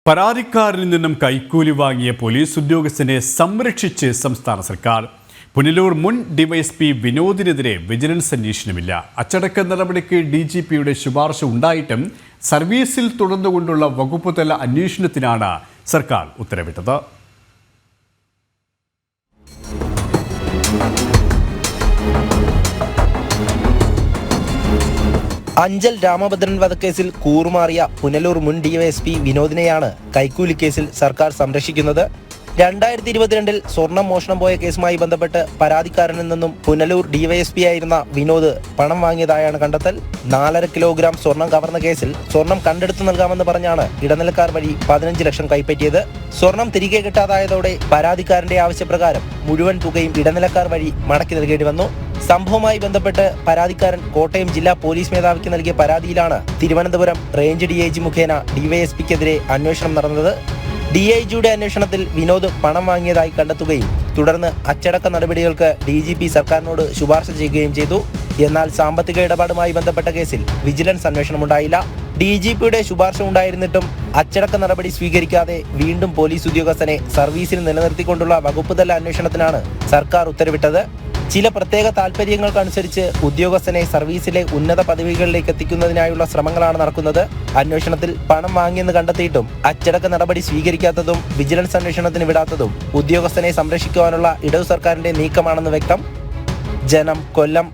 പരാതിക്കാരിൽ നിന്നും കൈക്കൂലി വാങ്ങിയ പോലീസ് ഉദ്യോഗസ്ഥനെ സംരക്ഷിച്ച് സംസ്ഥാന സർക്കാർ. പുനലൂർ മുൻ ഡിവൈഎസ്പി വിനോദിനെതിരെ വിജിലൻസ് അന്വേഷണമില്ല. അച്ചടക്ക നടപടിക്ക് DGPയുടെ ശുപാർശ ഉണ്ടായിട്ടും സർവീസിൽ തുടർന്നുകൊണ്ടുള്ള വകുപ്പുതല അന്വേഷണത്തിനാണ് സർക്കാർ ഉത്തരവിട്ടത്. അഞ്ചൽ രാമഭദ്രൻ വധക്കേസിൽ കൂറുമാറിയ പുനലൂർ മുൻ ഡിവൈഎസ്പി വിനോദിനെയാണ് കൈക്കൂലി കേസിൽ സർക്കാർ സംരക്ഷിക്കുന്നത്. 2022 സ്വർണം മോഷണം പോയ കേസുമായി ബന്ധപ്പെട്ട് പരാതിക്കാരനിൽ നിന്നും പുനലൂർ ഡിവൈഎസ്പി ആയിരുന്ന വിനോദ് പണം വാങ്ങിയതായാണ് കണ്ടെത്തൽ. 4.5 കിലോഗ്രാം സ്വർണം കവർന്ന കേസിൽ സ്വർണം കണ്ടെടുത്തു നൽകാമെന്ന് പറഞ്ഞാണ് ഇടനിലക്കാർ വഴി 15 ലക്ഷം കൈപ്പറ്റിയത്. സ്വർണം തിരികെ കിട്ടാതായതോടെ പരാതിക്കാരന്റെ ആവശ്യപ്രകാരം മുഴുവൻ തുകയും ഇടനിലക്കാർ വഴി മടക്കി നൽകേണ്ടി വന്നു. സംഭവവുമായി ബന്ധപ്പെട്ട് പരാതിക്കാരൻ കോട്ടയം ജില്ലാ പോലീസ് മേധാവിക്ക് നൽകിയ പരാതിയിലാണ് തിരുവനന്തപുരം റേഞ്ച് DIG മുഖേന ഡിവൈഎസ്പിക്കെതിരെ അന്വേഷണം നടന്നത്. DIGയുടെ അന്വേഷണത്തിൽ വിനോദ് പണം വാങ്ങിയതായി കണ്ടെത്തുകയും തുടർന്ന് അച്ചടക്ക നടപടികൾക്ക് DGP സർക്കാരിനോട് ശുപാർശ ചെയ്യുകയും ചെയ്തു. എന്നാൽ സാമ്പത്തിക ഇടപാടുമായി ബന്ധപ്പെട്ട കേസിൽ വിജിലൻസ് അന്വേഷണമുണ്ടായില്ല. DGPയുടെ ശുപാർശ ഉണ്ടായിരുന്നിട്ടും അച്ചടക്ക നടപടി സ്വീകരിക്കാതെ വീണ്ടും പോലീസ് ഉദ്യോഗസ്ഥനെ സർവീസിൽ നിലനിർത്തിക്കൊണ്ടുള്ള വകുപ്പുതല അന്വേഷണത്തിനാണ് സർക്കാർ ഉത്തരവിട്ടത്. ചില പ്രത്യേക താൽപര്യങ്ങൾക്കനുസരിച്ച് ഉദ്യോഗസ്ഥനെ സർവീസിലെ ഉന്നത പദവികളിലേക്ക് എത്തിക്കുന്നതിനായുള്ള ശ്രമങ്ങളാണ് നടക്കുന്നത്. അന്വേഷണത്തിൽ പണം വാങ്ങിയെന്ന് കണ്ടെത്തിയിട്ടും അച്ചടക്ക നടപടി സ്വീകരിക്കാത്തതും വിജിലൻസ് അന്വേഷണത്തിന് വിടാത്തതും ഉദ്യോഗസ്ഥനെ സംരക്ഷിക്കുവാനുള്ള ഇടതു സർക്കാരിന്റെ നീക്കമാണെന്ന് വ്യക്തം. ജനം, കൊല്ലം.